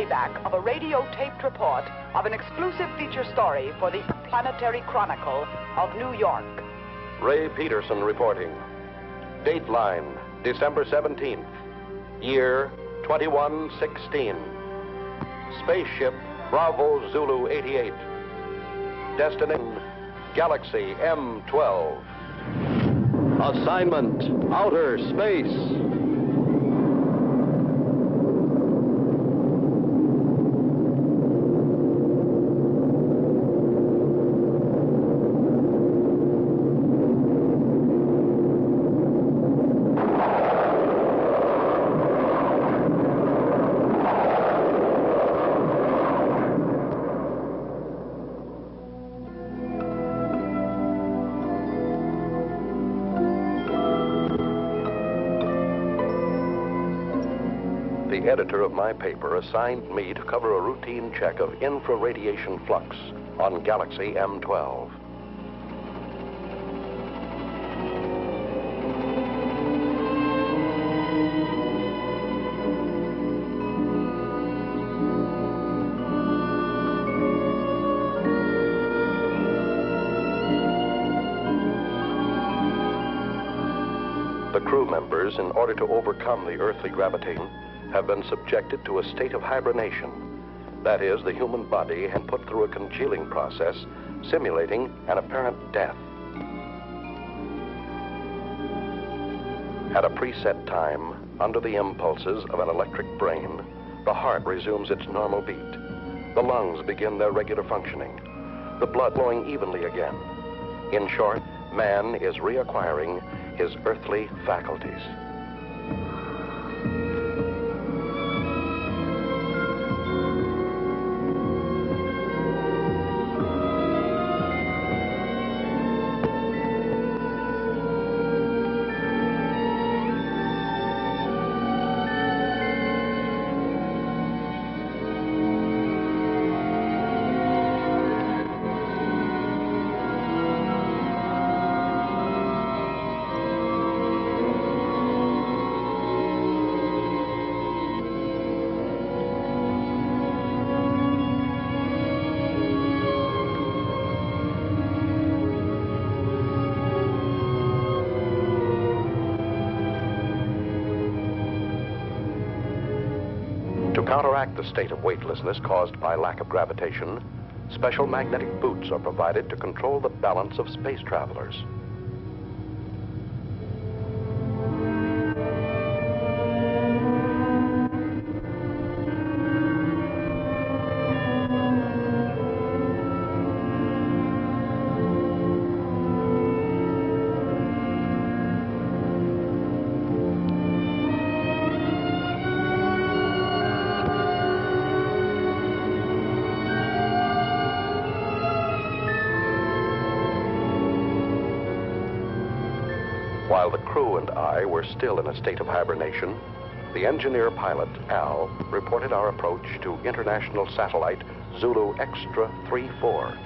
playback of a radio-taped report of an exclusive feature story for the Interplanetary Chronicle of New York. Ray Peterson reporting. Dateline, December 17th. Year 2116. Spaceship Bravo Zulu 88. Destination Galaxy M12. Assignment Outer Space. The editor of my paper assigned me to cover a routine check of infraradiation flux on Galaxy M12. The crew members, in order to overcome the earthly gravitation, have been subjected to a state of hibernation. That is, the human body had put through a congealing process, simulating an apparent death. At a preset time, under the impulses of an electric brain, the heart resumes its normal beat. The lungs begin their regular functioning, the blood flowing evenly again. In short, man is reacquiring his earthly faculties. To counteract the state of weightlessness caused by lack of gravitation, special magnetic boots are provided to control the balance of space travelers. While the crew and I were still in a state of hibernation, the engineer pilot, Al, reported our approach to international satellite Zulu Extra 34.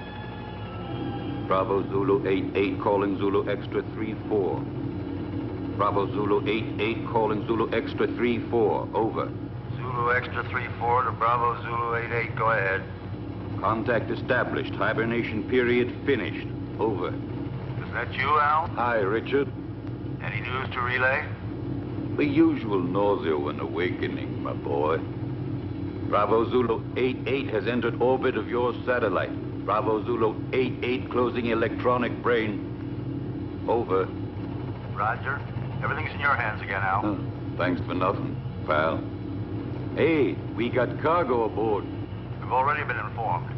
Bravo Zulu 88 calling Zulu Extra 34. Bravo Zulu 88 calling Zulu Extra 34. Over. Zulu Extra 34 to Bravo Zulu 88. Go ahead. Contact established. Hibernation period finished. Over. Is that you, Al? Hi, Richard. Any news to relay? The usual nausea when awakening, my boy. Bravo Zulu 88 has entered orbit of your satellite. Bravo Zulu 88 closing electronic brain. Over. Roger. Everything's in your hands again, Al. Thanks for nothing, pal. Hey, we got cargo aboard. We've already been informed.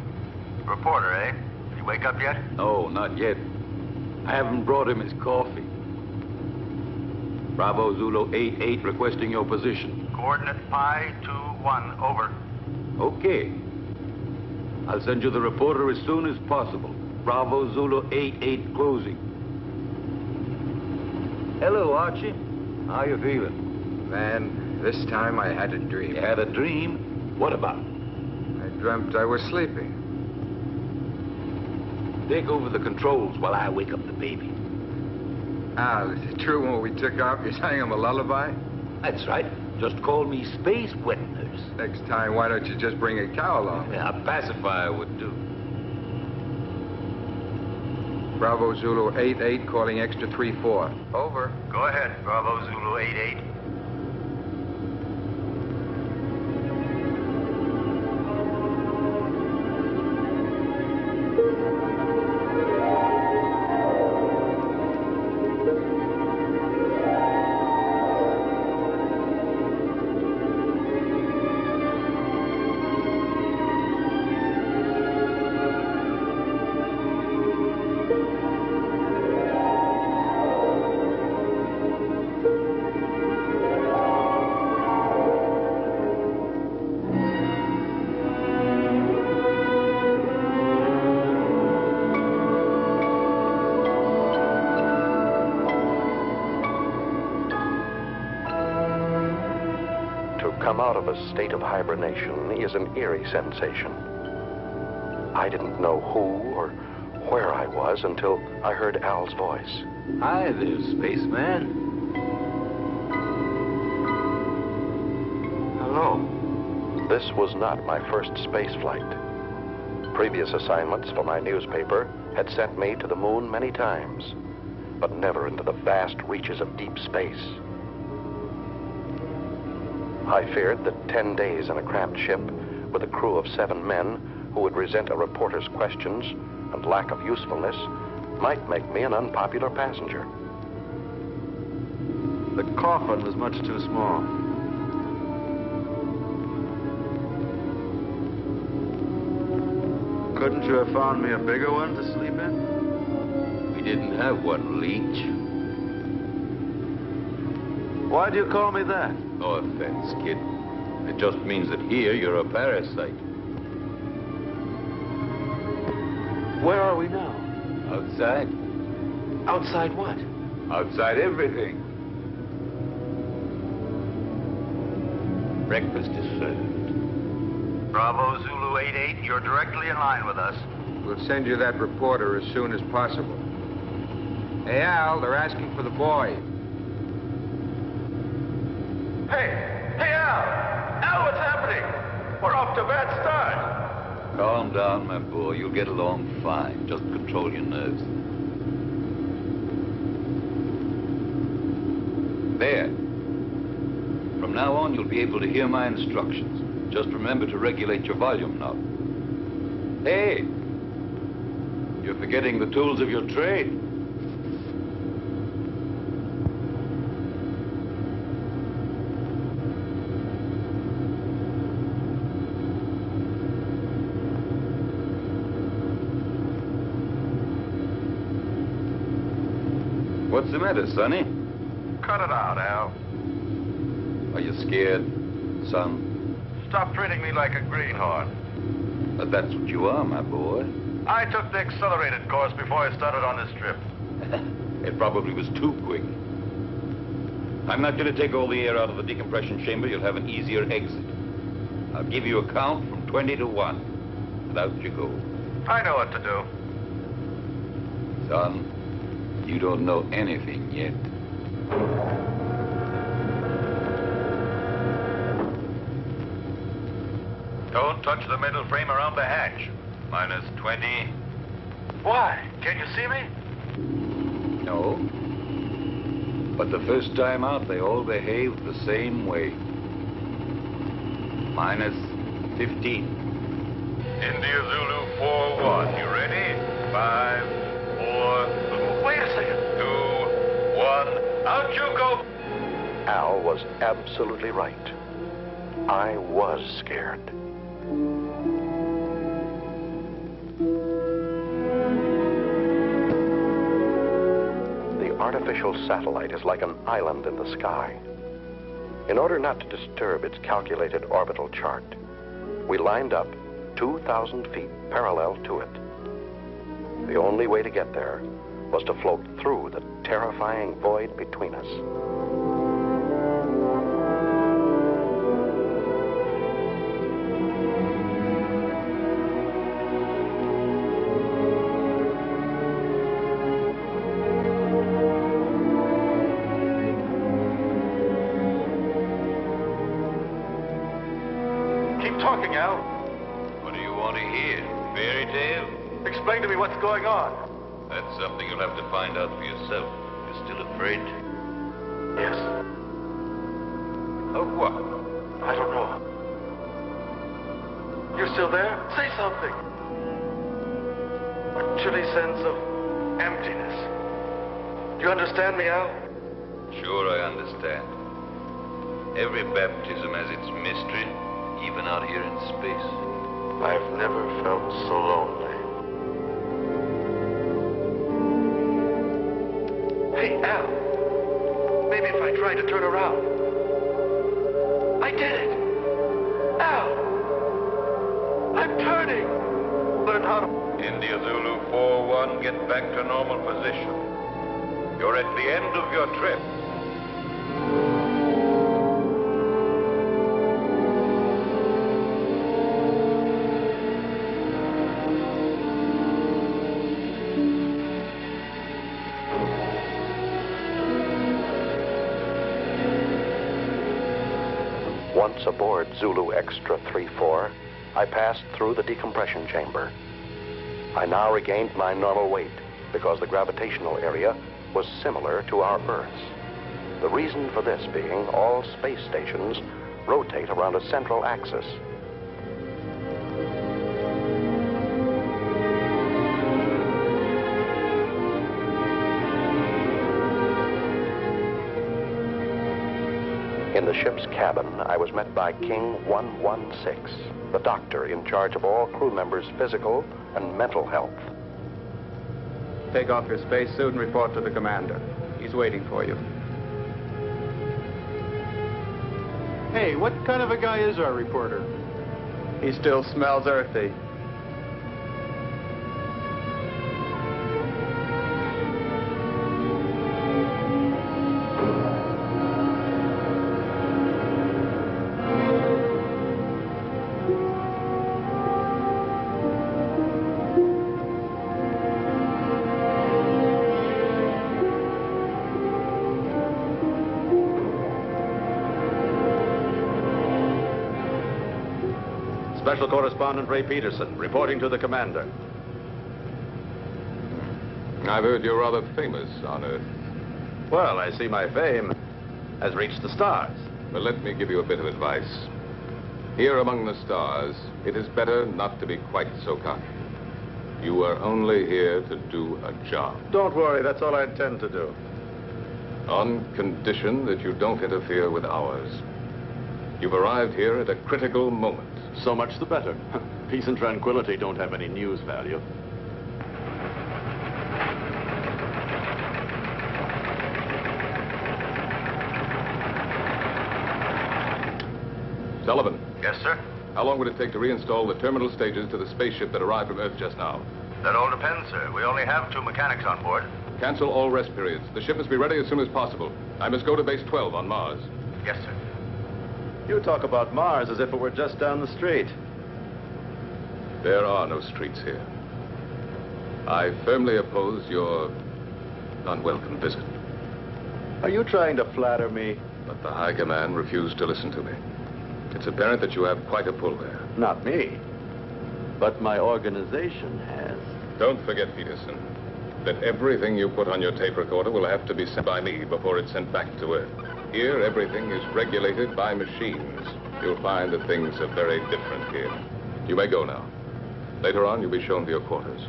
Reporter, eh? Did he wake up yet? No, not yet. I haven't brought him his coffee. Bravo Zulu 88 requesting your position. Coordinate Pi 21, over. Okay. I'll send you the reporter as soon as possible. Bravo Zulu 88 closing. Hello, Archie. How you feeling? Man, this time I had a dream. You had a dream? What about? I dreamt I was sleeping. Take over the controls while I wake up the baby. Al, is it true when we took off you sang him a lullaby? That's right. Just call me Space Wet Nurse. Next time, why don't you just bring a cow along? Yeah, a pacifier would do. Bravo Zulu 88 calling extra 34. Over. Go ahead, Bravo Zulu 88. Come out of a state of hibernation is an eerie sensation. I didn't know who or where I was until I heard Al's voice. Hi there, spaceman. Hello. This was not my first space flight. Previous assignments for my newspaper had sent me to the moon many times, but never into the vast reaches of deep space. I feared that 10 days in a cramped ship with a crew of 7 men who would resent a reporter's questions and lack of usefulness might make me an unpopular passenger. The coffin was much too small. Couldn't you have found me a bigger one to sleep in? We didn't have one, Leech. Why do you call me that? No offense, kid. It just means that here you're a parasite. Where are we now? Outside. Outside what? Outside everything. Breakfast is served. Bravo Zulu 88, you're directly in line with us. We'll send you that reporter as soon as possible. Hey, Al, they're asking for the boy. Hey, Al! Al, what's happening? We're off to a bad start. Calm down, my boy. You'll get along fine. Just control your nerves. There. From now on, you'll be able to hear my instructions. Just remember to regulate your volume knob. Hey! You're forgetting the tools of your trade. What's the matter, Sonny? Cut it out, Al. Are you scared, son? Stop treating me like a greenhorn. But that's what you are, my boy. I took the accelerated course before I started on this trip. It probably was too quick. I'm not going to take all the air out of the decompression chamber. You'll have an easier exit. I'll give you a count from 20 to 1. Without you go. I know what to do. Son, you don't know anything yet. Don't touch the metal frame around the hatch. Minus 20. Why? Can't you see me? No. But the first time out, they all behaved the same way. Minus 15. India Zulu 4-1. You ready? 5, 4... Wait a second. 2, 1. Out you go. Al was absolutely right. I was scared. The artificial satellite is like an island in the sky. In order not to disturb its calculated orbital chart, we lined up 2,000 feet parallel to it. The only way to get there was to float through the terrifying void between us. wrong, Al? What do you want to hear? Fairy tale? Explain to me what's going on. That's something you'll have to find out for yourself. You're still afraid? Yes. Of what? I don't know. You still there? Say something. A chilly sense of emptiness. Do you understand me, Al? Sure, I understand. Every baptism has its mystery, even out here in space. I've never felt so lonely. Hey, Al. Maybe if I try to turn around. I did it. Al. I'm turning. Learn how to... India Zulu 4-1, get back to normal position. You're at the end of your trip. Once aboard Zulu Extra 3-4, I passed through the decompression chamber. I now regained my normal weight because the gravitational area was similar to our Earth's. The reason for this being all space stations rotate around a central axis. In the ship's cabin, I was met by King 116, the doctor in charge of all crew members' physical and mental health. Take off your spacesuit and report to the commander. He's waiting for you. Hey, what kind of a guy is our reporter? He still smells earthy. Special Correspondent Ray Peterson, reporting to the commander. I've heard you're rather famous on Earth. Well, I see my fame has reached the stars. Well, let me give you a bit of advice. Here among the stars, it is better not to be quite so cocky. You are only here to do a job. Don't worry, that's all I intend to do. On condition that you don't interfere with ours. You've arrived here at a critical moment. So much the better. Peace and tranquility don't have any news value. Sullivan. Yes, sir? How long would it take to reinstall the terminal stages to the spaceship that arrived from Earth just now? That all depends, sir. We only have 2 mechanics on board. Cancel all rest periods. The ship must be ready as soon as possible. I must go to base 12 on Mars. Yes, sir. You talk about Mars as if it were just down the street. There are no streets here. I firmly oppose your unwelcome visit. Are you trying to flatter me? But the High Command refused to listen to me. It's apparent that you have quite a pull there. Not me. But my organization has. Don't forget, Peterson, that everything you put on your tape recorder will have to be sent by me before it's sent back to Earth. Here, everything is regulated by machines. You'll find that things are very different here. You may go now. Later on, you'll be shown to your quarters.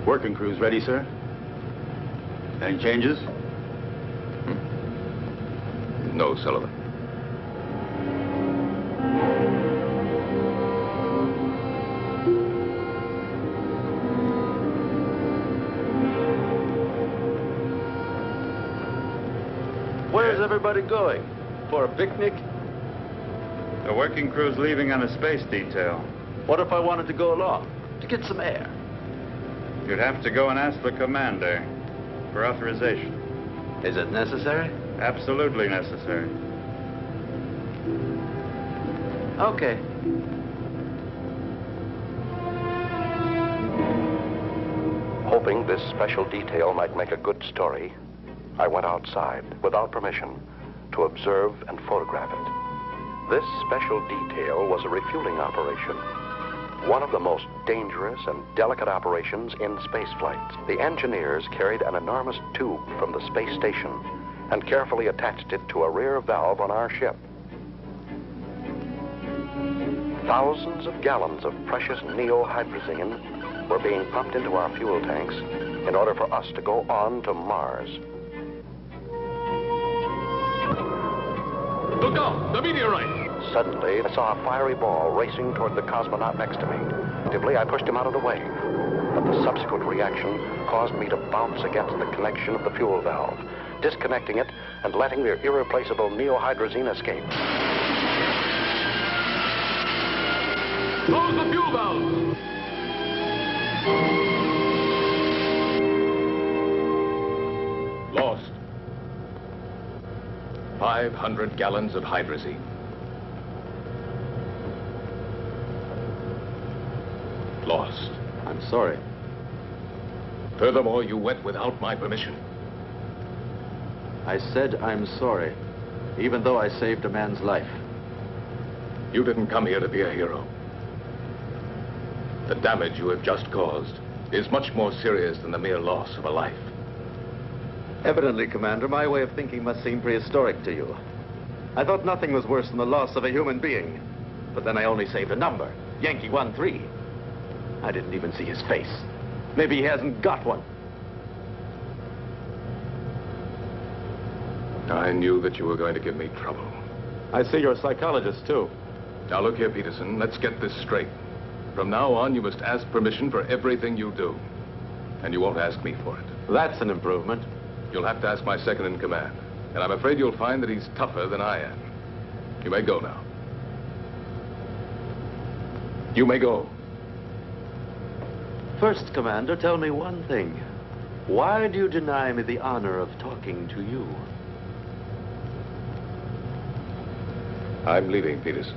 Working crew's ready, sir? Any changes? No, Sullivan. Where's everybody going? For a picnic? The working crew's leaving on a space detail. What if I wanted to go along? To get some air? You'd have to go and ask the commander for authorization. Is it necessary? Absolutely necessary. Okay. Hoping this special detail might make a good story, I went outside without permission to observe and photograph it. This special detail was a refueling operation, one of the most dangerous and delicate operations in spaceflight. The engineers carried an enormous tube from the space station and carefully attached it to a rear valve on our ship. Thousands of gallons of precious neohydrazine were being pumped into our fuel tanks in order for us to go on to Mars. Look out! The meteorite! Suddenly, I saw a fiery ball racing toward the cosmonaut next to me. Instinctively, I pushed him out of the way. But the subsequent reaction caused me to bounce against the connection of the fuel valve, disconnecting it and letting the irreplaceable neohydrazine escape. Close the fuel valve! Lost. 500 gallons of hydrazine. Lost. I'm sorry. Furthermore, you went without my permission. I said I'm sorry, even though I saved a man's life. You didn't come here to be a hero. The damage you have just caused is much more serious than the mere loss of a life. Evidently, Commander, my way of thinking must seem prehistoric to you. I thought nothing was worse than the loss of a human being. But then I only saved a number, Yankee 13. I didn't even see his face. Maybe he hasn't got one. I knew that you were going to give me trouble. I see you're a psychologist, too. Now look here, Peterson, let's get this straight. From now on, you must ask permission for everything you do. And you won't ask me for it. That's an improvement. You'll have to ask my second in command. And I'm afraid you'll find that he's tougher than I am. You may go now. You may go. First, Commander, tell me one thing. Why do you deny me the honor of talking to you? I'm leaving, Peterson.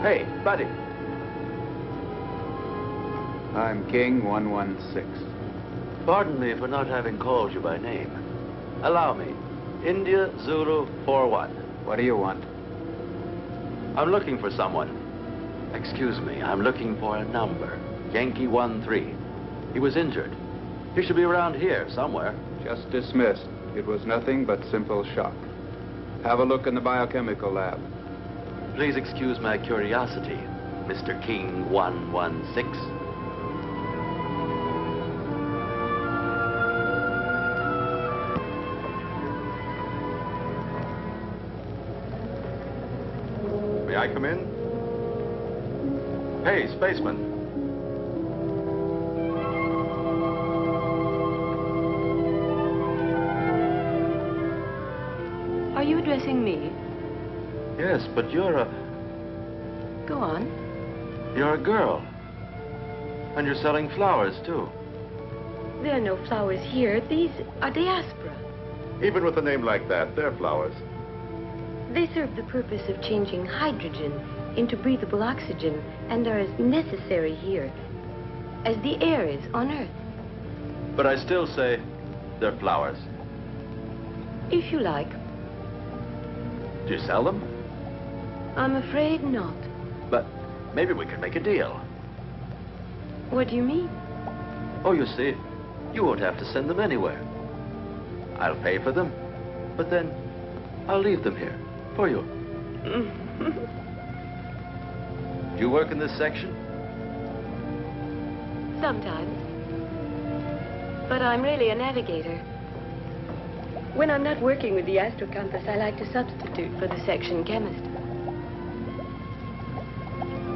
Hey, buddy. I'm King 116. Pardon me for not having called you by name. Allow me. India Zulu 41. What do you want? I'm looking for someone. Excuse me, I'm looking for a number. Yankee 13. He was injured. He should be around here somewhere. Just dismissed. It was nothing but simple shock. Have a look in the biochemical lab. Please excuse my curiosity, Mr. King 116. May I come in? Hey, spaceman. Are you addressing me? Yes, but you're a... Go on. You're a girl. And you're selling flowers, too. There are no flowers here. These are diaspora. Even with a name like that, they're flowers. They serve the purpose of changing hydrogen into breathable oxygen and are as necessary here as the air is on Earth. But I still say they're flowers. If you like. Do you sell them? I'm afraid not. But maybe we could make a deal. What do you mean? Oh, you see, you won't have to send them anywhere. I'll pay for them, but then I'll leave them here for you. Do you work in this section? Sometimes. But I'm really a navigator. When I'm not working with the astrocompass, I like to substitute for the section chemist.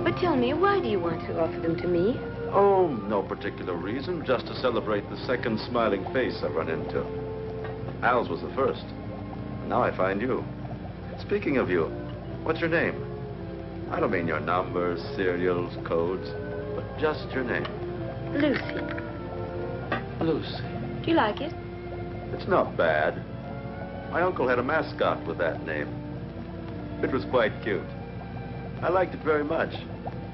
But tell me, why do you want to offer them to me? Oh, no particular reason. Just to celebrate the second smiling face I've run into. Al's was the first. Now I find you. Speaking of you, what's your name? I don't mean your numbers, serials, codes, but just your name. Lucy. Lucy. Do you like it? It's not bad. My uncle had a mascot with that name. It was quite cute. I liked it very much.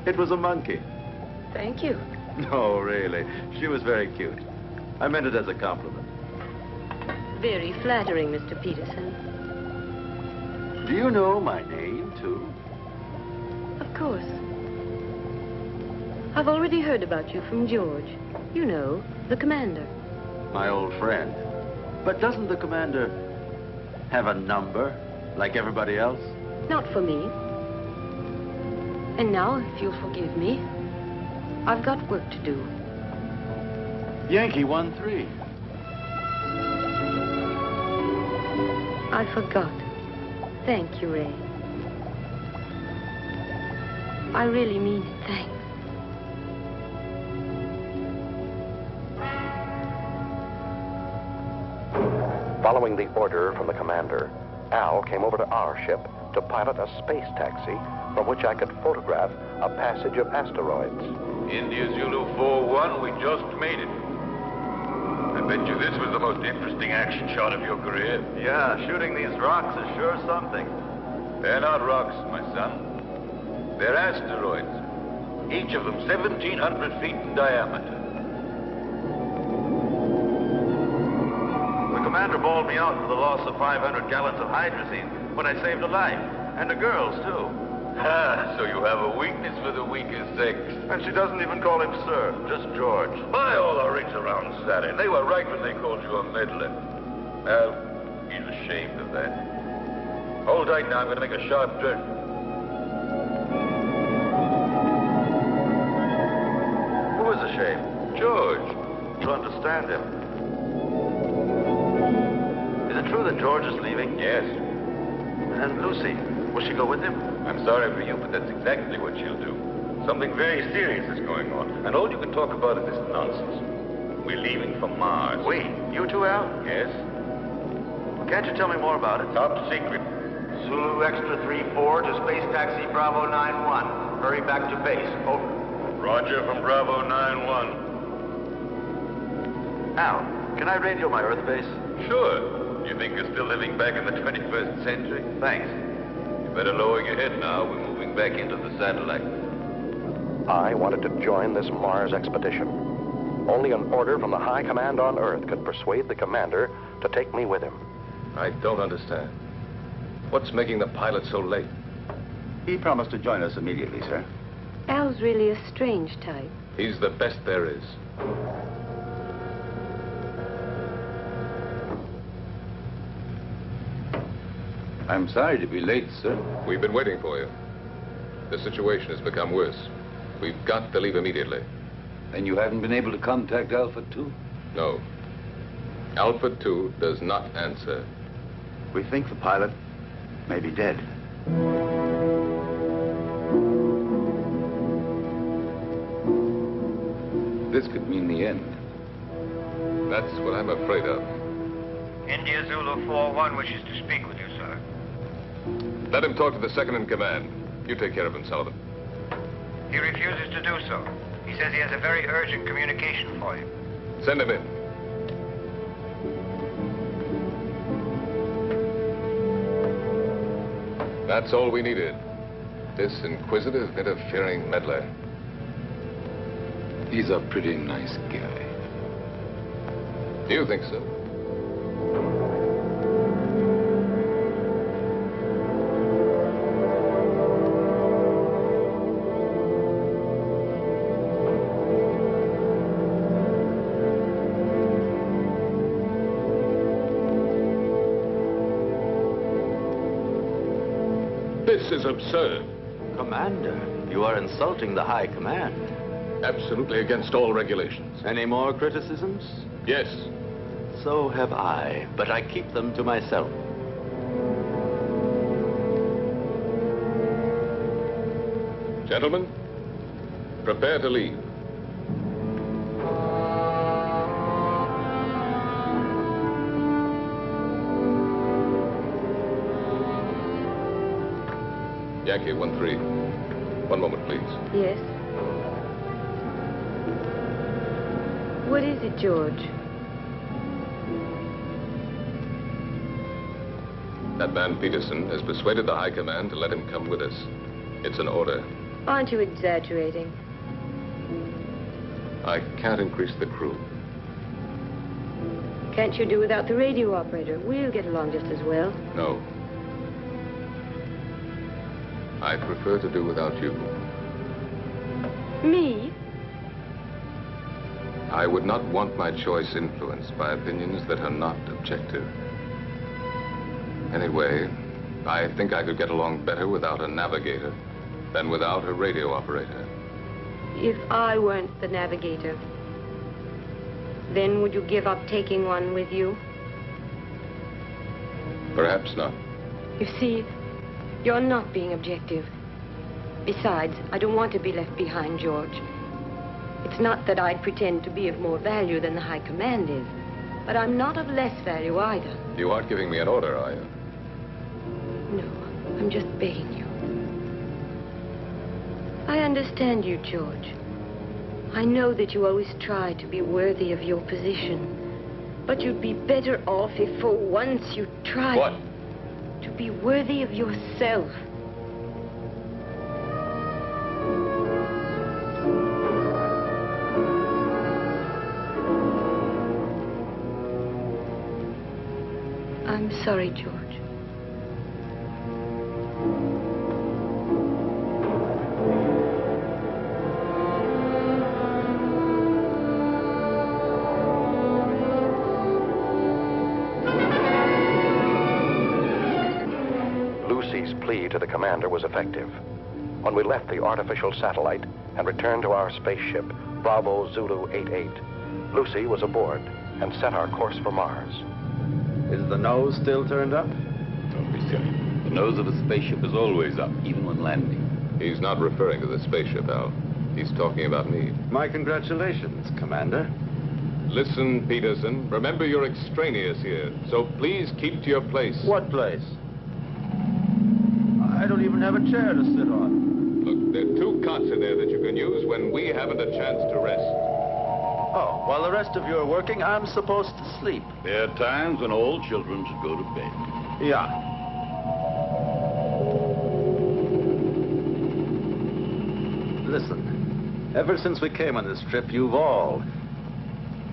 It was a monkey. Thank you. No, really. She was very cute. I meant it as a compliment. Very flattering, Mr. Peterson. Do you know my name, too? Of course. I've already heard about you from George. You know, the commander. My old friend. But doesn't the commander have a number, like everybody else? Not for me. And now, if you'll forgive me, I've got work to do. Yankee 1-3. I forgot. Thank you, Ray. I really mean it. Thanks. Following the order from the commander, Al came over to our ship to pilot a space taxi from which I could photograph a passage of asteroids. India Zulu 4-1, we just made it. I bet you this was the most interesting action shot of your career. Yeah, shooting these rocks is sure something. They're not rocks, my son. They're asteroids. Each of them 1,700 feet in diameter. The commander bawled me out for the loss of 500 gallons of hydrazine, but I saved a life. And a girl's, too. Ah, so you have a weakness for the weaker sex. And she doesn't even call him sir, just George. By all the rings around Saturn, they were right when they called you a meddler. Well, he's ashamed of that. Hold tight now, I'm going to make a sharp turn. Who is ashamed? George. To understand him. Is it true that George is leaving? Yes. And Lucy, will she go with him? I'm sorry for you, but that's exactly what she'll do. Something very serious is going on, and all you can talk about is this nonsense. We're leaving for Mars. We? You two, Al? Yes? Can't you tell me more about it? Top secret. Zulu Extra 3-4 to Space Taxi Bravo 9-1. Hurry back to base. Over. Roger from Bravo 9-1. Al, can I radio my Earth base? Sure. You think you're still living back in the 21st century? Thanks. You better lower your head now. We're moving back into the satellite. I wanted to join this Mars expedition. Only an order from the high command on Earth could persuade the commander to take me with him. I don't understand. What's making the pilot so late? He promised to join us immediately, sir. Al's really a strange type. He's the best there is. I'm sorry to be late, sir. We've been waiting for you. The situation has become worse. We've got to leave immediately. And you haven't been able to contact Alpha 2? No. Alpha 2 does not answer. We think the pilot may be dead. This could mean the end. That's what I'm afraid of. India Zulu 4-1 wishes to speak with you, sir. Let him talk to the second in command. You take care of him, Sullivan. He refuses to do so. He says he has a very urgent communication for you. Send him in. That's all we needed. This inquisitive, interfering meddler. He's a pretty nice guy. Do you think so? This is absurd. Commander, you are insulting the high command. Absolutely against all regulations. Any more criticisms? Yes. So have I, but I keep them to myself. Gentlemen, prepare to leave. Yankee 1-3. One moment, please. Yes? What is it, George? That man Peterson has persuaded the High Command to let him come with us. It's an order. Aren't you exaggerating? I can't increase the crew. Can't you do without the radio operator? We'll get along just as well. No. I prefer to do without you. Me? I would not want my choice influenced by opinions that are not objective. Anyway, I think I could get along better without a navigator than without a radio operator. If I weren't the navigator, then would you give up taking one with you? Perhaps not. You see, you're not being objective. Besides, I don't want to be left behind, George. It's not that I'd pretend to be of more value than the High Command is, but I'm not of less value either. You aren't giving me an order, are you? No, I'm just begging you. I understand you, George. I know that you always try to be worthy of your position, but you'd be better off if for once you tried... What? To be worthy of yourself. I'm sorry, George. Lucy's plea to the commander was effective. When we left the artificial satellite and returned to our spaceship, Bravo Zulu 88, Lucy was aboard and set our course for Mars. Is the nose still turned up? Don't be silly. The nose of a spaceship is always up, even when landing. He's not referring to the spaceship, Al. He's talking about me. My congratulations, Commander. Listen, Peterson. Remember you're extraneous here, so please keep to your place. What place? I don't even have a chair to sit on. Look, there are 2 cots in there that you can use when we haven't a chance to rest. Oh, while the rest of you are working, I'm supposed to sleep. There are times when all children should go to bed. Yeah. Listen, ever since we came on this trip, you've all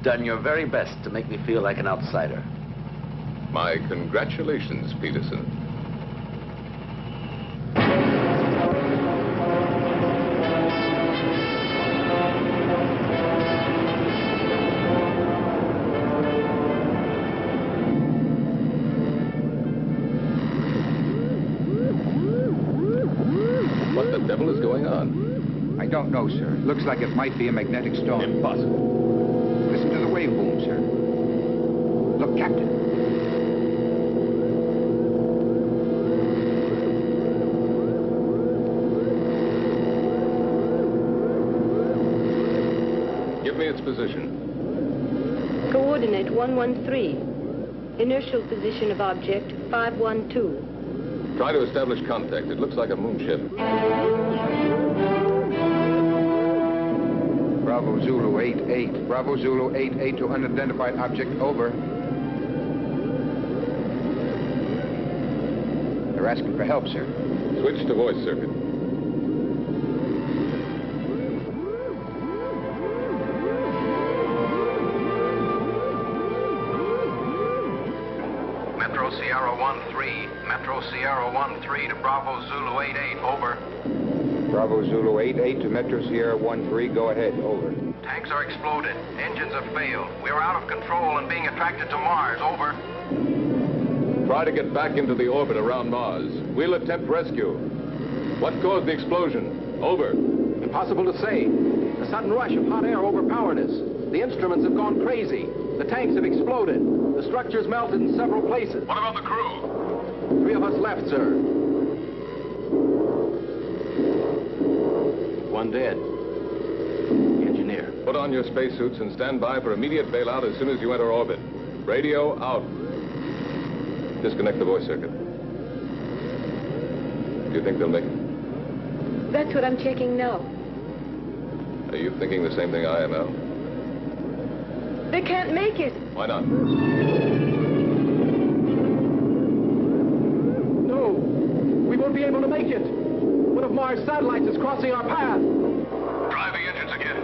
done your very best to make me feel like an outsider. My congratulations, Peterson. What the devil is going on? I don't know, sir. Looks like it might be a magnetic storm. Impossible. Listen to the wave boom, sir. Look, Captain. Give me its position. Coordinate 113. Inertial position of object 512. Try to establish contact. It looks like a moonship. Bravo Zulu 88. Bravo Zulu 88 to unidentified object, over. They're asking for help, sir. Switch to voice circuit. Metro Sierra 1-3. Metro Sierra 1-3 to Bravo Zulu 88, over. Bravo Zulu 88 to Metro Sierra 13, go ahead, over. Tanks are exploded. Engines have failed. We are out of control and being attracted to Mars, over. Try to get back into the orbit around Mars. We'll attempt rescue. What caused the explosion? Over. Impossible to say. The sudden rush of hot air overpowered us. The instruments have gone crazy. The tanks have exploded. The structure's melted in several places. What about the crew? 3 of us left, sir. 1 dead. The engineer. Put on your spacesuits and stand by for immediate bailout as soon as you enter orbit. Radio out. Disconnect the voice circuit. Do you think they'll make it? That's what I'm checking now. Are you thinking the same thing I am, Al? They can't make it. Why not? No, we won't be able to make it. One of Mars' satellites is crossing our path. Drive the engines again.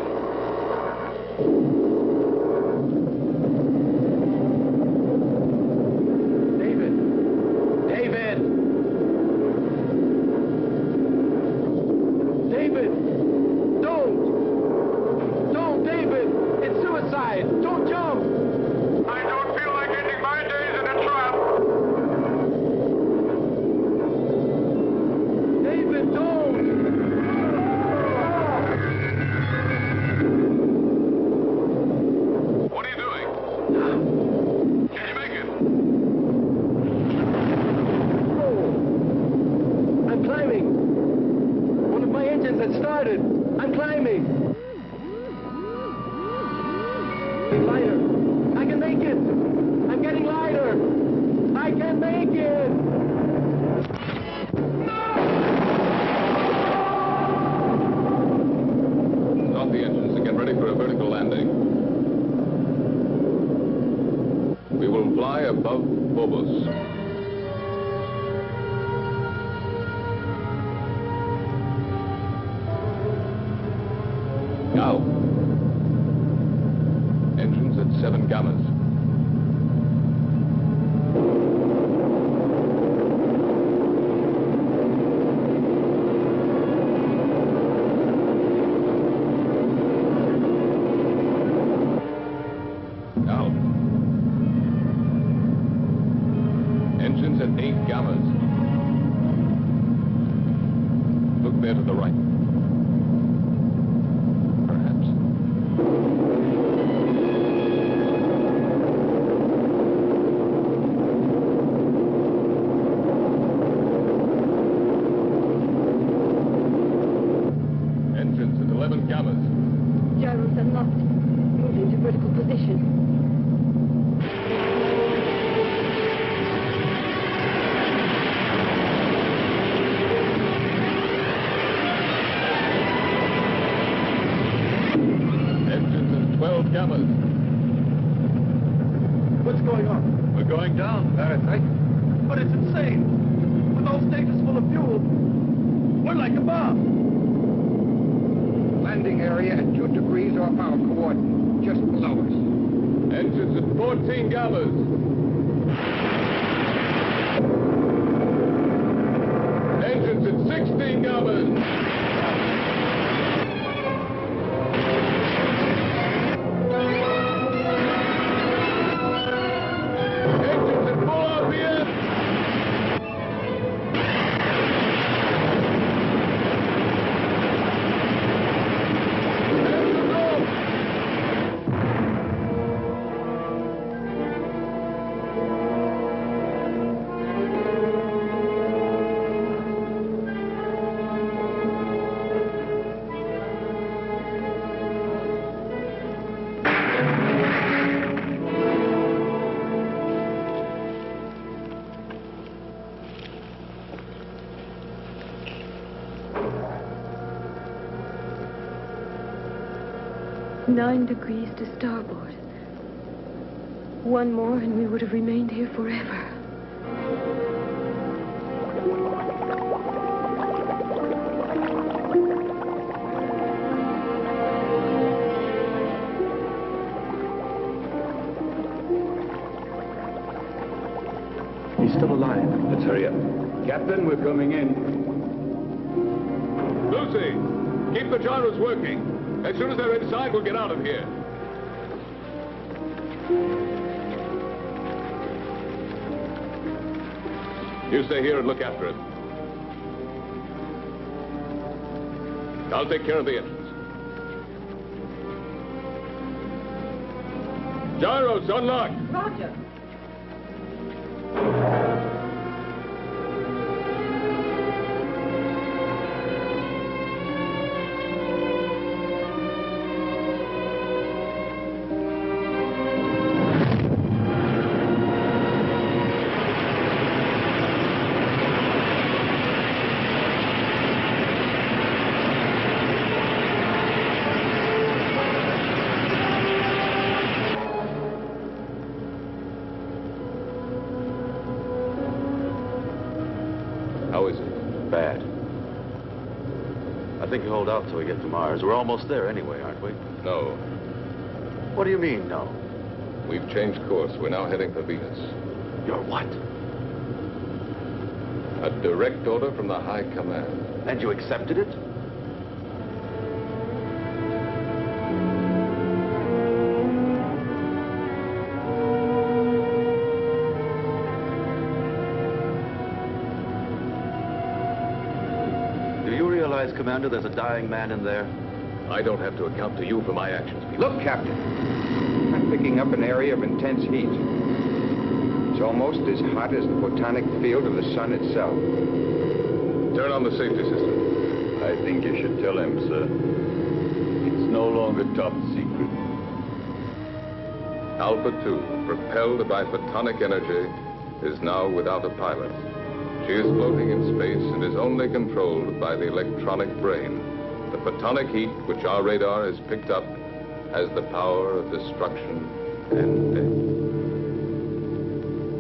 Now. Engines at 7 gammas. Now. Engines at 8 gammas. Look there to the right. What's going on? We're going down, Barrett. But it's insane. With all stages full of fuel, we're like a bomb. Landing area at 2 degrees off our coordinate, just below us. Engines at 14 gammas. Engines at 16 gammas. Nine degrees to starboard. One more and we would have remained here forever. He's still alive. Let's hurry up. Captain, we're coming in. Lucy, keep the gyros working. As soon as they're inside, we'll get out of here. You stay here and look after it. I'll take care of the engines. Gyros, unlock! Roger. I think you hold out till we get to Mars. We're almost there anyway, aren't we? No. What do you mean, no? We've changed course. We're now heading for Venus. You're what? A direct order from the High Command. And you accepted it? Commander, there's a dying man in there. I don't have to account to you for my actions, Peter. Look, Captain. I'm picking up an area of intense heat. It's almost as hot as the photonic field of the sun itself. Turn on the safety system. I think you should tell him, sir. It's no longer top secret. Alpha 2, propelled by photonic energy, is now without a pilot. She is floating in space and is only controlled by the electronic brain. The photonic heat, which our radar has picked up, has the power of destruction and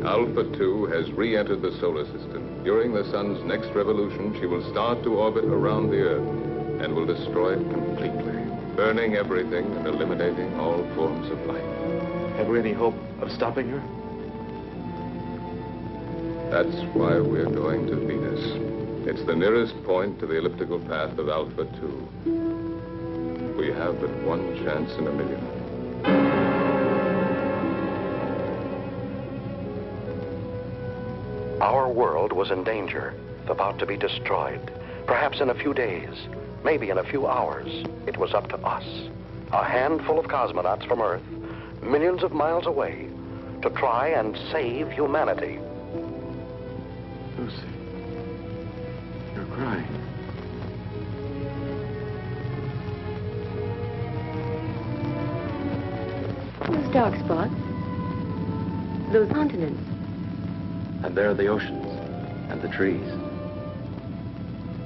death. Alpha 2 has re-entered the solar system. During the sun's next revolution, she will start to orbit around the Earth and will destroy it completely, burning everything and eliminating all forms of life. Have we any hope of stopping her? That's why we're going to Venus. It's the nearest point to the elliptical path of Alpha 2. We have but one chance in a million. Our world was in danger, about to be destroyed. Perhaps in a few days, maybe in a few hours. It was up to us, a handful of cosmonauts from Earth, millions of miles away, to try and save humanity. Lucy, you're crying. Those dark spots. Those continents. And there are the oceans and the trees.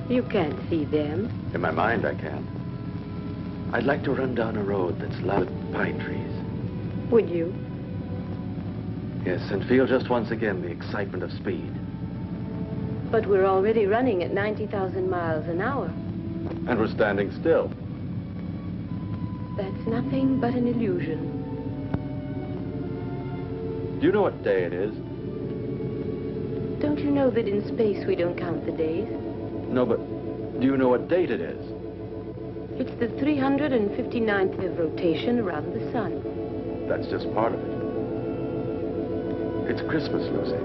You can't see them. In my mind, I can. I'd like to run down a road that's lined with pine trees. Would you? Yes, and feel just once again the excitement of speed. But we're already running at 90,000 miles an hour. And we're standing still. That's nothing but an illusion. Do you know what day it is? Don't you know that in space we don't count the days? No, but do you know what date it is? It's the 359th of rotation around the sun. That's just part of it. It's Christmas, Lucy.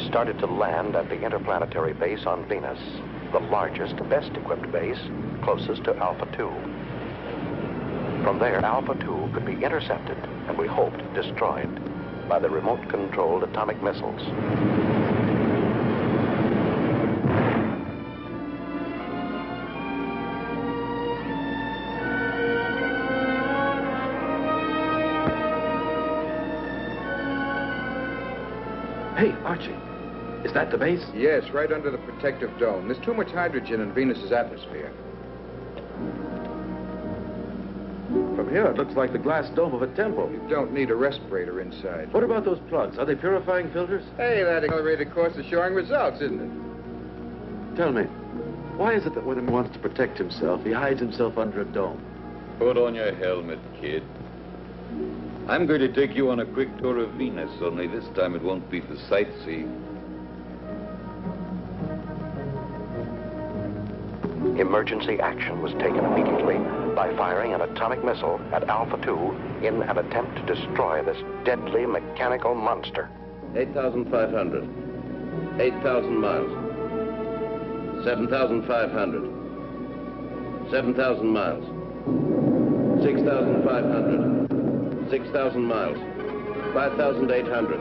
Started to land at the Interplanetary base on Venus, the largest, best-equipped base, closest to Alpha 2. From there, Alpha 2 could be intercepted, and we hoped destroyed, by the remote-controlled atomic missiles. Hey, Archie. Is that the base? Yes, right under the protective dome. There's too much hydrogen in Venus's atmosphere. From here, it looks like the glass dome of a temple. You don't need a respirator inside. What about those plugs? Are they purifying filters? Hey, that accelerated course is showing results, isn't it? Tell me, why is it that when he wants to protect himself, he hides himself under a dome? Put on your helmet, kid. I'm going to take you on a quick tour of Venus, only this time it won't be for sightseeing. Emergency action was taken immediately by firing an atomic missile at Alpha 2 in an attempt to destroy this deadly mechanical monster. 8,500. 8,000 miles. 7,500. 7,000 miles. 6,500. 6,000 miles. 5,800.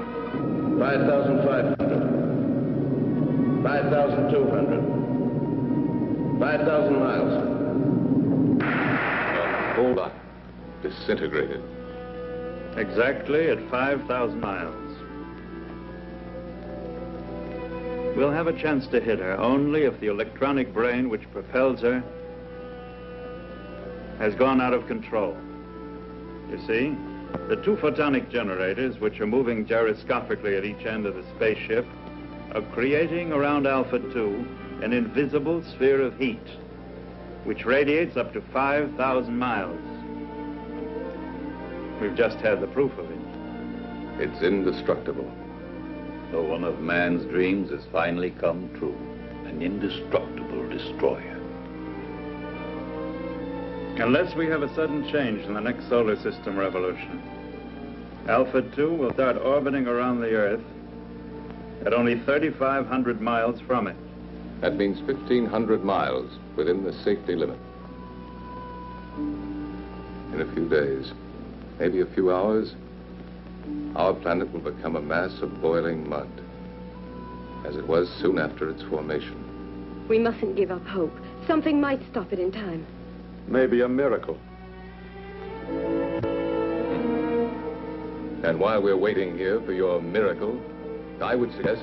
5,500. 5,200. 5,000 miles. Hold on. Disintegrated. Exactly at 5,000 miles. We'll have a chance to hit her only if the electronic brain which propels her has gone out of control. You see, the two photonic generators, which are moving gyroscopically at each end of the spaceship, are creating around Alpha 2 an invisible sphere of heat, which radiates up to 5,000 miles. We've just had the proof of it. It's indestructible. So one of man's dreams has finally come true. An indestructible destroyer. Unless we have a sudden change in the next solar system revolution, Alpha 2 will start orbiting around the Earth at only 3,500 miles from it. That means 1,500 miles within the safety limit. In a few days, maybe a few hours, our planet will become a mass of boiling mud, as it was soon after its formation. We mustn't give up hope. Something might stop it in time. Maybe a miracle. And while we're waiting here for your miracle, I would suggest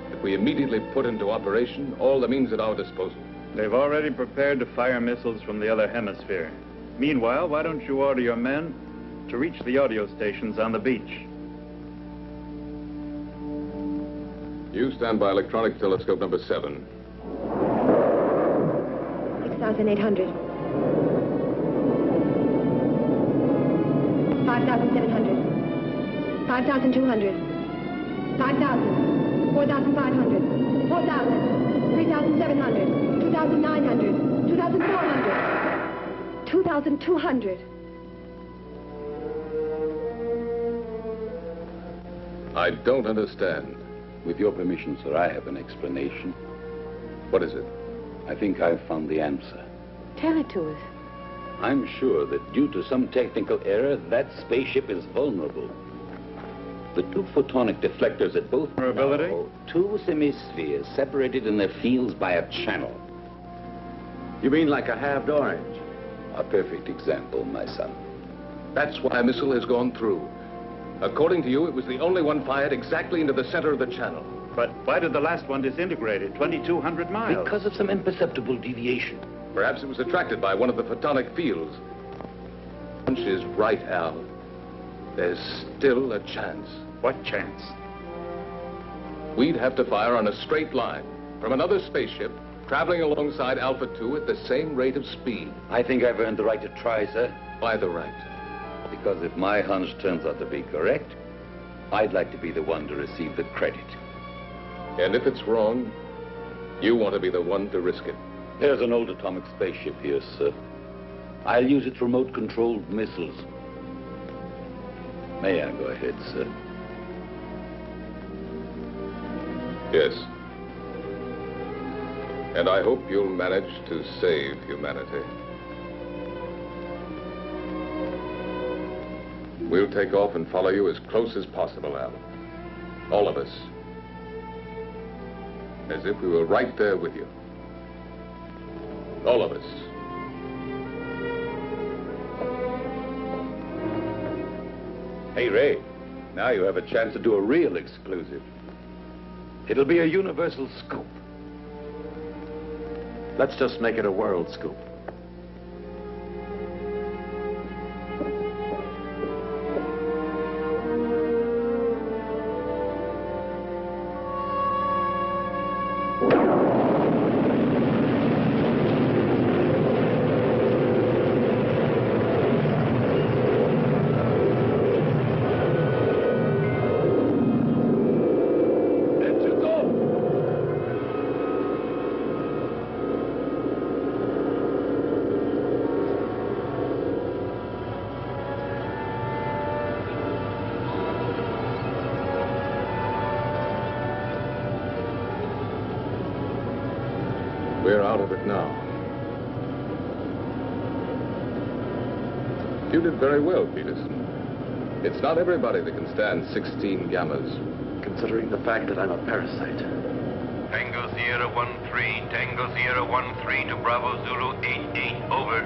that we immediately put into operation all the means at our disposal. They've already prepared to fire missiles from the other hemisphere. Meanwhile, why don't you order your men to reach the audio stations on the beach? You stand by electronic telescope number 7. 6,800. 5,700. 5,200. 5,000. 4,500. 4,000. 3,700. 2,900. 2,400. 2,200. I don't understand. With your permission, sir, I have an explanation. What is it? I think I've found the answer. Tell it to us. I'm sure that due to some technical error, that spaceship is vulnerable. The two photonic deflectors at both... Vulnerability? No, two semispheres separated in their fields by a channel. You mean like a halved orange? A perfect example, my son. That's why a missile has gone through. According to you, it was the only one fired exactly into the center of the channel. But why did the last one disintegrate at 2,200 miles? Because of some imperceptible deviation. Perhaps it was attracted by one of the photonic fields. Hunch is right, Al. There's still a chance. What chance? We'd have to fire on a straight line from another spaceship traveling alongside Alpha 2 at the same rate of speed. I think I've earned the right to try, sir. Why the right? Because if my hunch turns out to be correct, I'd like to be the one to receive the credit. And if it's wrong, you want to be the one to risk it. There's an old atomic spaceship here, sir. I'll use its remote-controlled missiles. May I go ahead, sir? Yes. And I hope you'll manage to save humanity. We'll take off and follow you as close as possible, Al. All of us. As if we were right there with you. All of us. Hey, Ray, now you have a chance to do a real exclusive. It'll be a universal scoop. Let's just make it a world scoop. We're out of it now. You did very well, Peterson. It's not everybody that can stand 16 gammas. Considering the fact that I'm a parasite. Tango Sierra 1-3, Tango Sierra 1-3 to Bravo Zulu 8-8, over.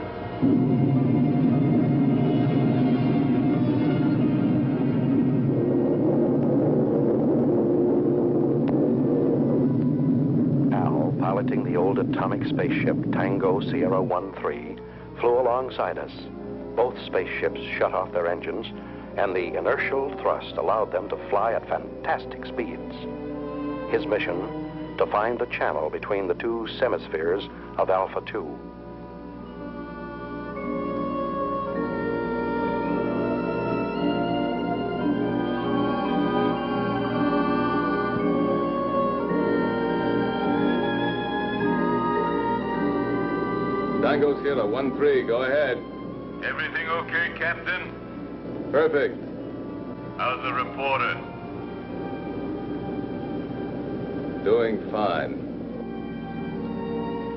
piloting the old atomic spaceship Tango Sierra 1-3, flew alongside us. Both spaceships shut off their engines, and the inertial thrust allowed them to fly at fantastic speeds. His mission, to find the channel between the two semispheres of Alpha 2. Tango Sierra 1-3, go ahead. Everything okay, Captain? Perfect. How's the reporter? Doing fine.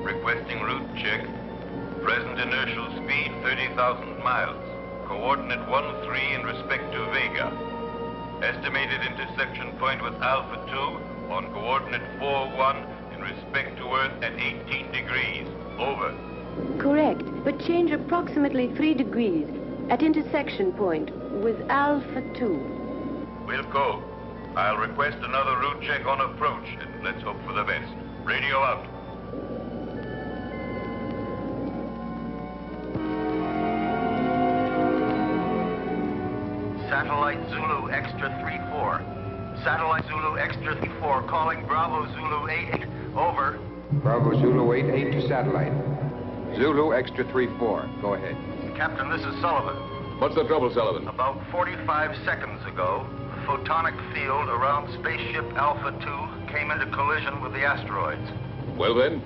Requesting route check. Present inertial speed 30,000 miles. Coordinate 1-3 in respect to Vega. Estimated intersection point with Alpha 2 on coordinate 4-1 in respect to Earth at 18 degrees. Over. Correct, but change approximately 3 degrees at intersection point with Alpha 2. We'll go. I'll request another route check on approach, and let's hope for the best. Radio out. Satellite Zulu Extra 3-4. Satellite Zulu Extra 3-4 calling Bravo Zulu 88. Over. Bravo Zulu 88 to satellite. Zulu Extra 3-4. Go ahead. Captain, this is Sullivan. What's the trouble, Sullivan? About 45 seconds ago, the photonic field around spaceship Alpha 2 came into collision with the asteroids. Well then?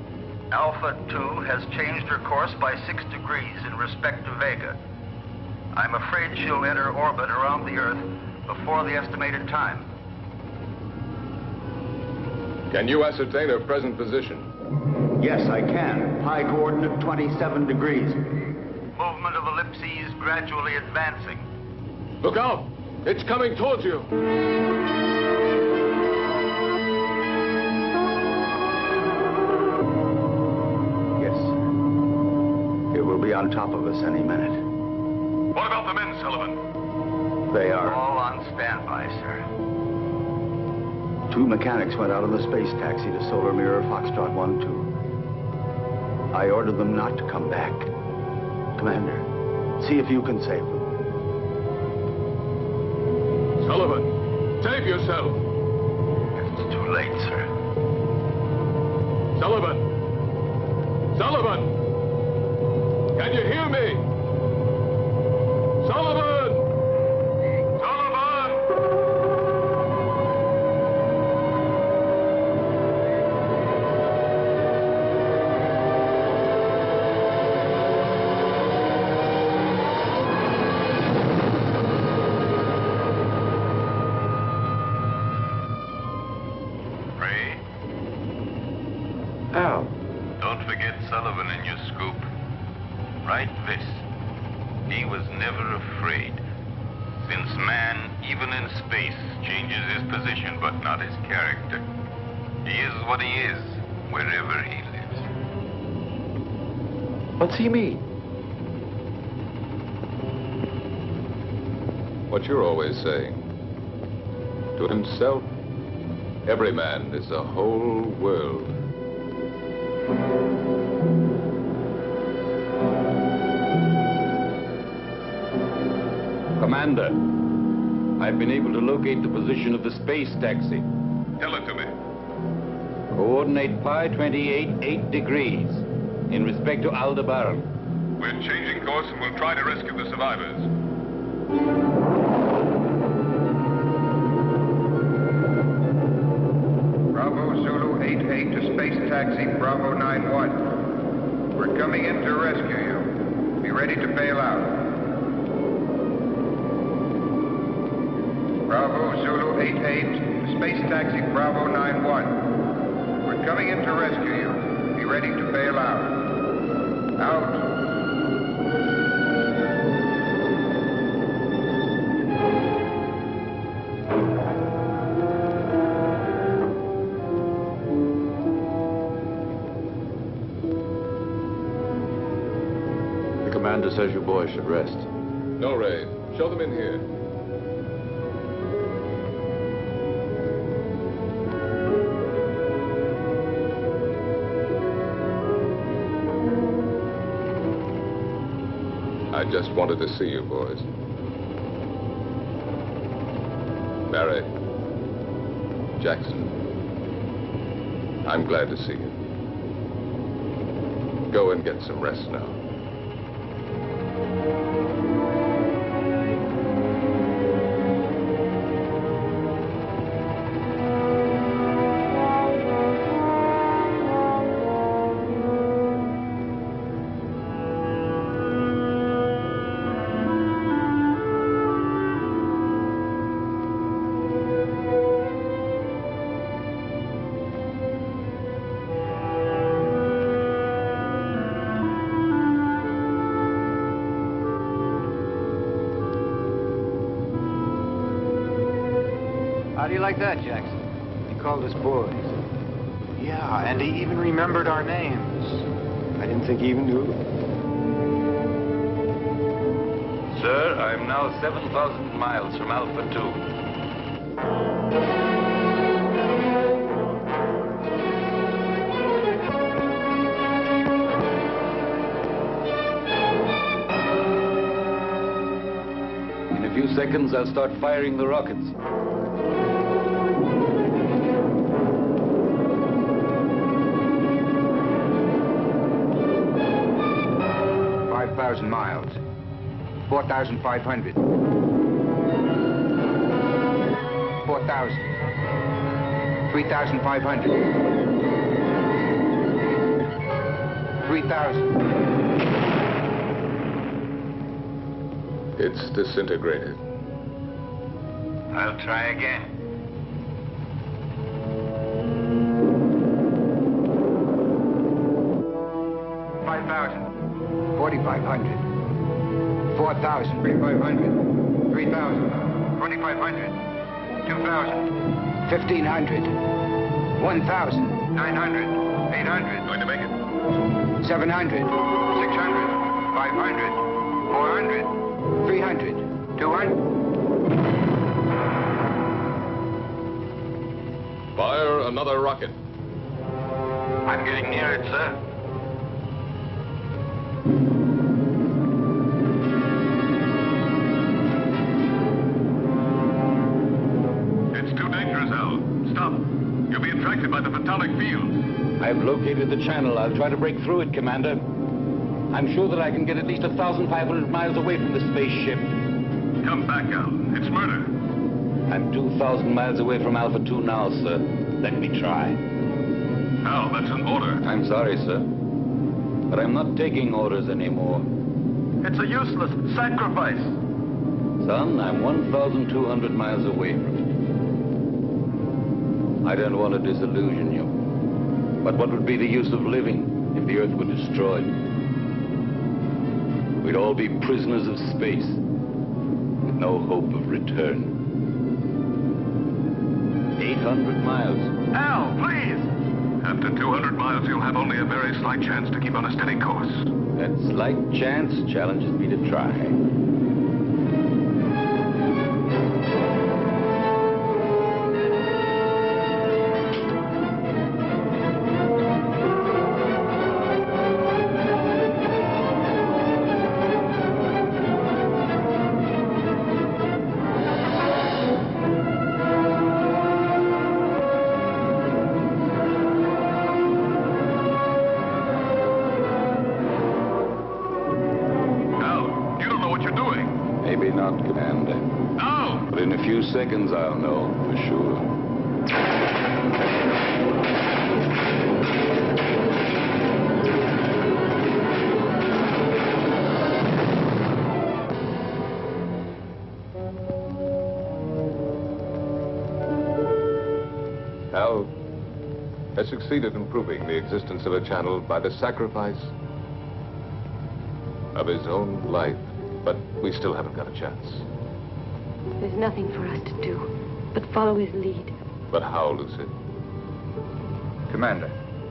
Alpha 2 has changed her course by 6 degrees in respect to Vega. I'm afraid she'll enter orbit around the Earth before the estimated time. Can you ascertain her present position? Yes, I can. High coordinate 27 degrees. Movement of ellipses gradually advancing. Look out! It's coming towards you! Yes. It will be on top of us any minute. What about the men, Sullivan? They are. All on standby, sir. 2 mechanics went out on the space taxi to Solar Mirror Foxtrot 1-2. I ordered them not to come back. Commander, see if you can save them. Sullivan, save yourself! It's too late, sir. Sullivan! Sullivan! Can you hear me? Sullivan! What's he mean? What you're always saying. To himself, every man is a whole world. Commander, I've been able to locate the position of the space taxi. Tell it to me. Coordinate pi 28, 8 degrees in respect to Aldebaran. We're changing course and we'll try to rescue the survivors. Bravo Zulu 88 to space taxi Bravo 91. We're coming in to rescue you. Be ready to bail out. Bravo Zulu 88, space taxi Bravo 91. We're coming in to rescue you. Be ready to bail out. Out. The commander says you boys should rest. No, Ray. Show them in here. I just wanted to see you boys. Barry, Jackson, I'm glad to see you. Go and get some rest now. How do you like that, Jackson? He called us boys. Yeah, and he even remembered our names. I didn't think he even knew. Sir, I'm now 7,000 miles from Alpha 2. In a few seconds, I'll start firing the rockets. 5,000 miles. 4,500. 4,000. 3,500. 3,000. It's disintegrated. I'll try again. 5,000. 4,500. 4,000. 3,500. 3,000. 2,500. 2,000. 1,500. 1,000. 900. 800. Going to make it? 700. 600. 500. 400. 300. 200. Fire another rocket. I'm getting near it, sir. It's too dangerous, Al. Stop. You'll be attracted by the photonic field. I've located the channel. I'll try to break through it, Commander. I'm sure that I can get at least 1,500 miles away from the spaceship. Come back, Al. It's murder. I'm 2,000 miles away from Alpha 2 now, sir. Let me try. Al, that's an order. I'm sorry, sir. But I'm not taking orders anymore. It's a useless sacrifice. Son, I'm 1,200 miles away from it. I don't want to disillusion you. But what would be the use of living if the Earth were destroyed? We'd all be prisoners of space, with no hope of return. 800 miles. Al, please! After 200 miles, you'll have only a very slight chance to keep on a steady course. That slight chance challenges me to try. Seconds, I'll know for sure. Al has succeeded in proving the existence of a channel by the sacrifice of his own life, but we still haven't got a chance. There's nothing for us to do but follow his lead. But how, Lucy? Commander,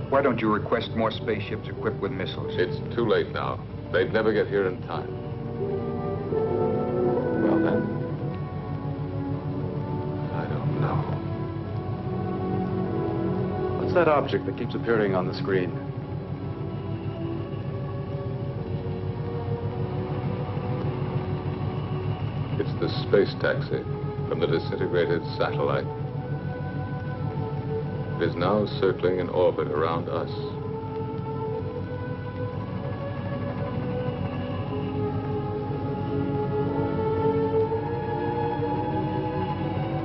why don't you request more spaceships equipped with missiles? It's too late now. They'd never get here in time. Well, then, I don't know. What's that object that keeps appearing on the screen? The space taxi from the disintegrated satellite. It is now circling in orbit around us.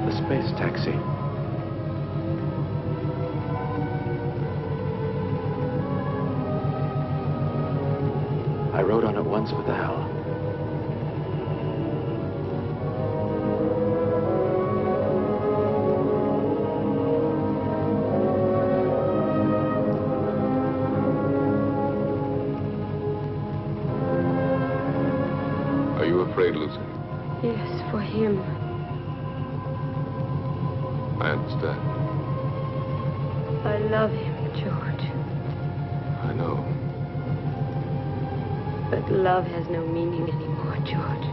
The space taxi. I rode on it once with Al. Are you afraid, Lucy? Yes, for him. I understand. I love him, George. I know. But love has no meaning anymore, George.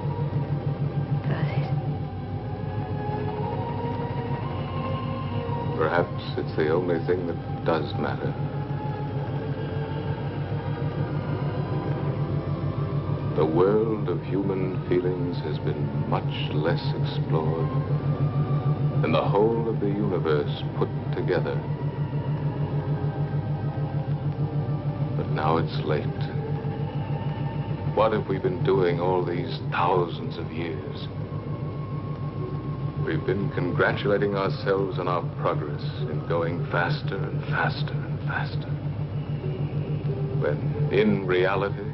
Does it? Perhaps it's the only thing that does matter. The world of human feelings has been much less explored than the whole of the universe put together. But now it's late. What have we been doing all these thousands of years? We've been congratulating ourselves on our progress in going faster and faster and faster. When, in reality,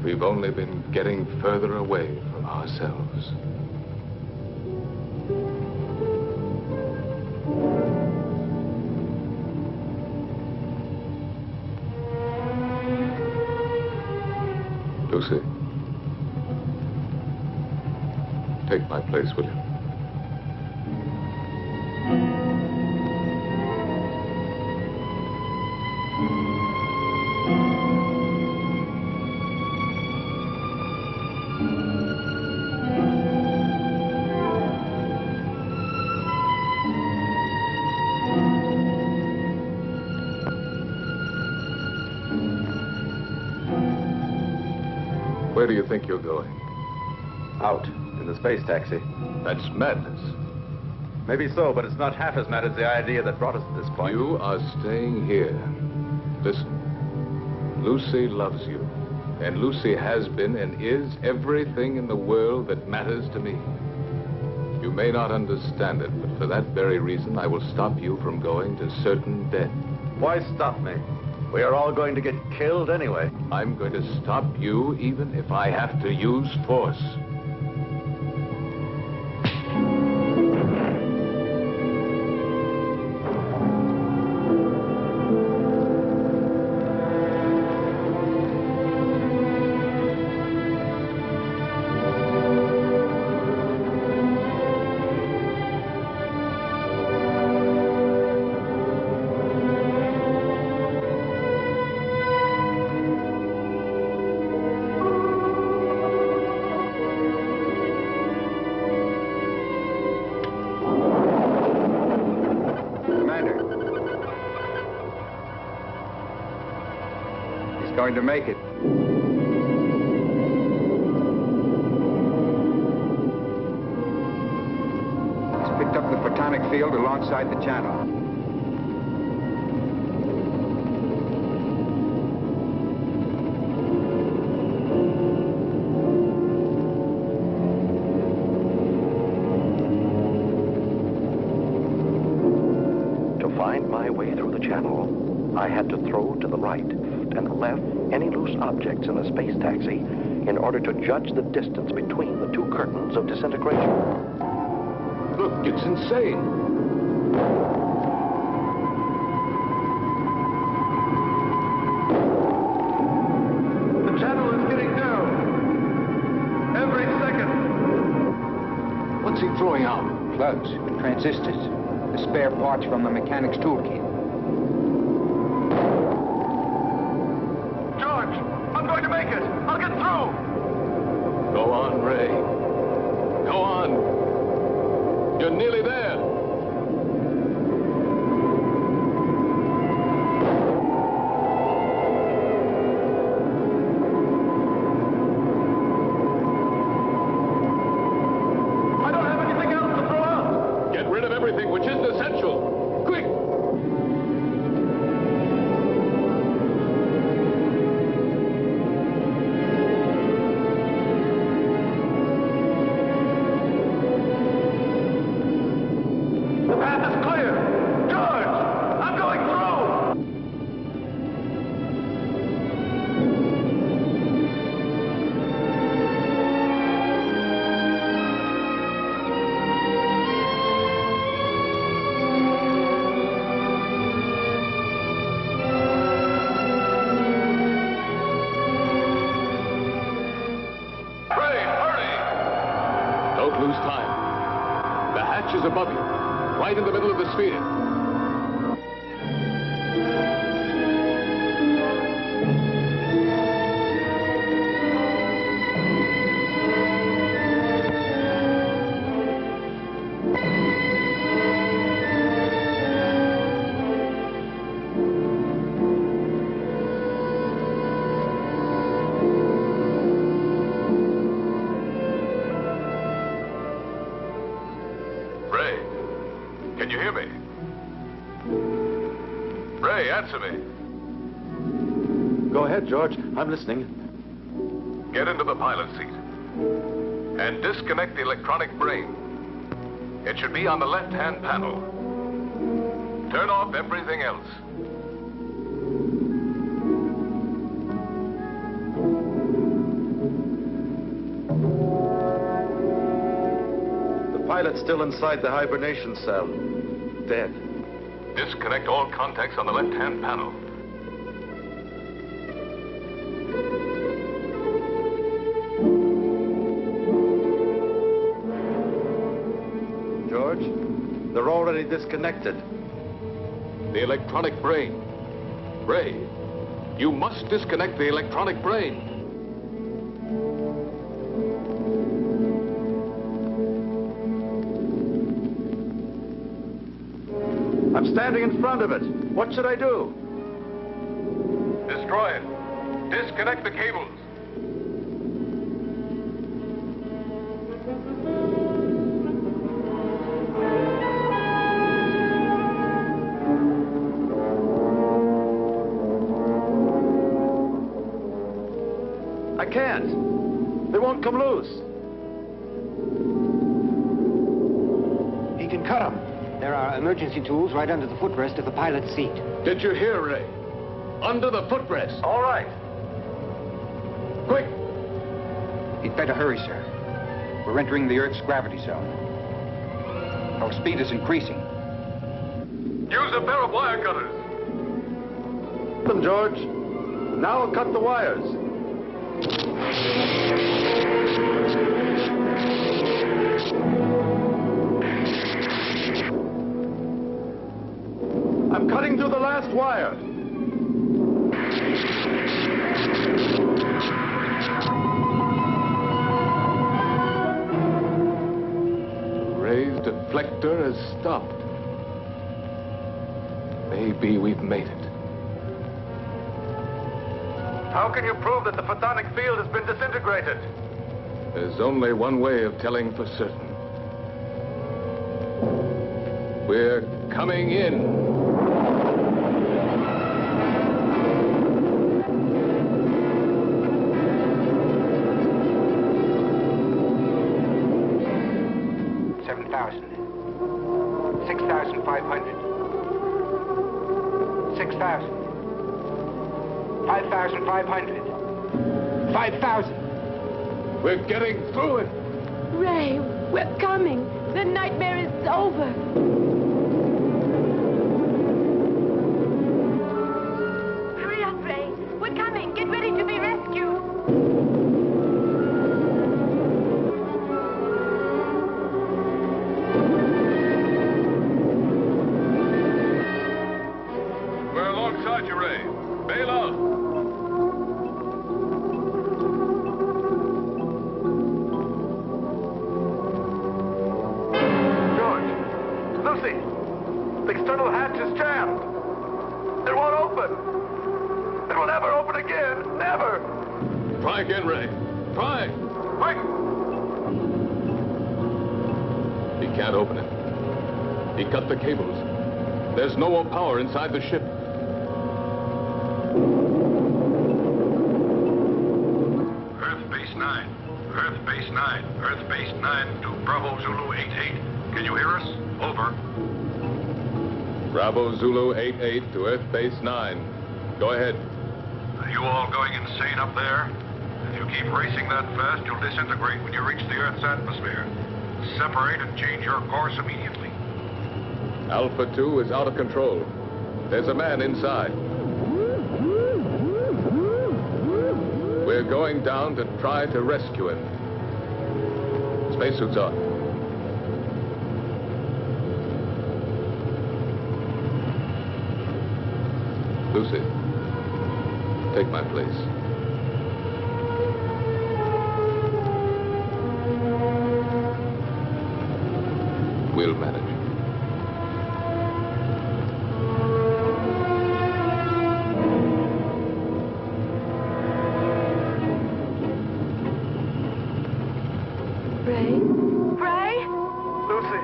we've only been getting further away from ourselves. Lucy, take my place, will you? Where do you think you're going? Out, in the space taxi. That's madness. Maybe so, but it's not half as mad as the idea that brought us to this point. You are staying here. Listen, Lucy loves you. And Lucy has been and is everything in the world that matters to me. You may not understand it, but for that very reason, I will stop you from going to certain death. Why stop me? We are all going to get killed anyway. I'm going to stop you even if I have to use force. Going to make it. He's picked up the photonic field alongside the channel. To find my way through the channel, I had to throw to the right and the left any loose objects in the space taxi in order to judge the distance between the two curtains of disintegration. Look, it's insane. The channel is getting down. Every second. What's he throwing out? Plugs, transistors, the spare parts from the mechanic's toolkit. I'm going to make it. I'll get through. Go on, Ray. Go on. You're nearly there. above you, right in the middle of the sphere. Can you hear me? Ray, answer me. Go ahead, George. I'm listening. Get into the pilot seat and disconnect the electronic brain. It should be on the left-hand panel. Turn off everything else. The pilot's still inside the hibernation cell. Dead. Disconnect all contacts on the left-hand panel. George, they're already disconnected. The electronic brain. Ray, you must disconnect the electronic brain. I'm standing in front of it. What should I do? Destroy it. Disconnect the cables. I can't. They won't come loose. He can cut them. There are emergency tools right under the footrest of the pilot's seat. Did you hear, Ray? Under the footrest. All right. Quick! He'd better hurry, sir. We're entering the Earth's gravity zone. Our speed is increasing. Use a pair of wire cutters. Them, George. Now I'll cut the wires. I'm cutting through the last wire. Ray's deflector has stopped. Maybe we've made it. How can you prove that the photonic field has been disintegrated? There's only one way of telling for certain. We're coming in. We're getting through it. Ray, we're coming. The nightmare is over. Hurry up, Ray. We're coming. Get ready to be rescued. We're alongside you, Ray. Bail out. The external hatch is jammed. It won't open. It will never open again. Never. Try again, Ray. Try. Quick. He can't open it. He cut the cables. There's no more power inside the ship. Earth Base 9. Earth Base 9. Earth Base 9 to Bravo Zulu 88. Can you hear us? Over. Bravo Zulu 88 to Earth Base 9. Go ahead. Are you all going insane up there? If you keep racing that fast, you'll disintegrate when you reach the Earth's atmosphere. Separate and change your course immediately. Alpha 2 is out of control. There's a man inside. We're going down to try to rescue him. Spacesuits on. Lucy, take my place. We'll manage. Ray? Ray? Lucy,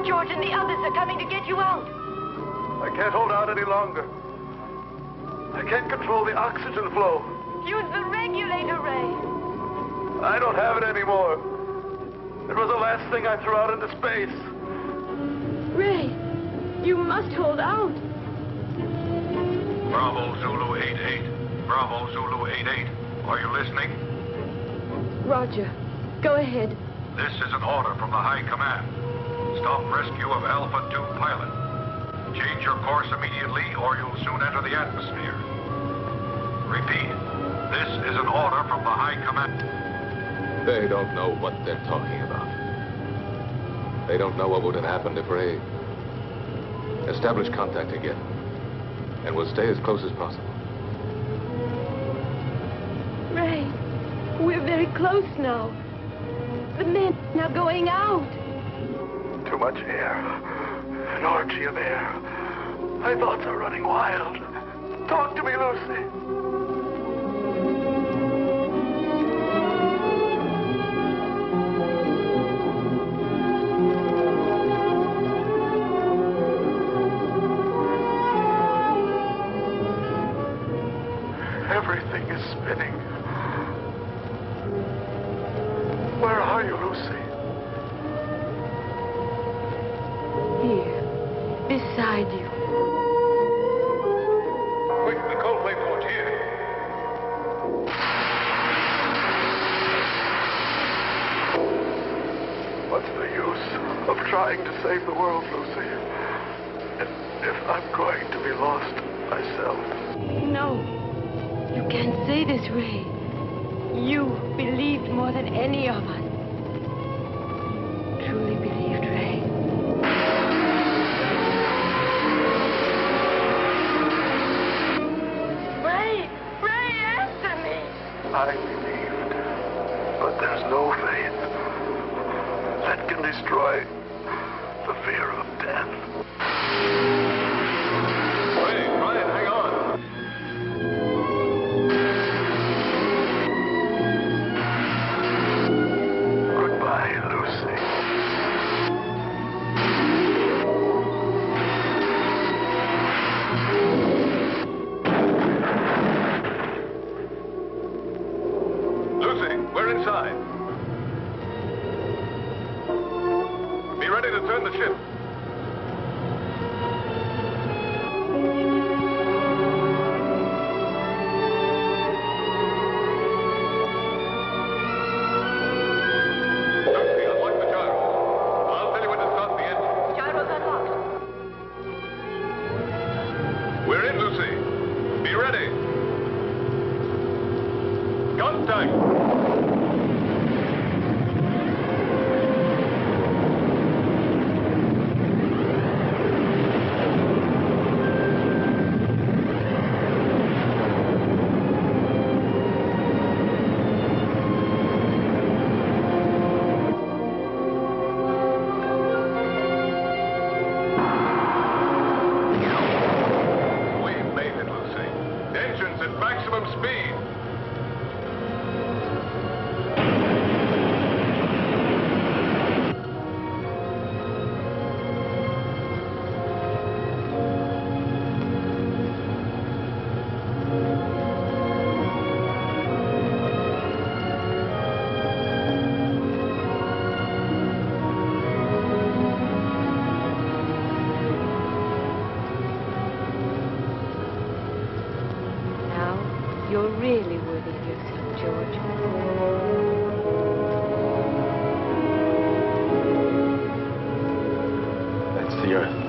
George and the others are coming to get you out. I can't hold out any longer. I can't control the oxygen flow. Use the regulator, Ray. I don't have it anymore. It was the last thing I threw out into space. Ray, you must hold out. Bravo Zulu 88. Bravo Zulu 88. Are you listening? Roger. Go ahead. This is an order from the High Command. Stop rescue of Alpha 2 pilot. Change your course immediately or you'll soon enter the atmosphere. Repeat. This is an order from the High Command. They don't know what they're talking about. They don't know what would have happened if Ray... Establish contact again. And we'll stay as close as possible. Ray, we're very close now. The men are going out. Too much air. An orgy of air. My thoughts are running wild. Talk to me, Lucy. Everything is spinning. Where are you, Lucy? Here, beside you. Quick, the Coldplay port here. What's the use of trying to save the world, Lucy? If I'm going to be lost myself. No, you can't say this, Ray. You believed more than any of us. Truly believed, Ray. Ray, answer me! I believed, but there's no faith that can destroy the fear of death. Hey, Brian, hang on. Goodbye, Lucy. Lucy, we're inside. Be ready to turn the ship. Lucy, unlock the gyro. I'll tell you when to start the engine. Gyro's unlocked. We're in, Lucy. Be ready. Contact. We've made it, Lucy. Engines at maximum speed. Now, you're really worthy of yourself, George. That's the Earth.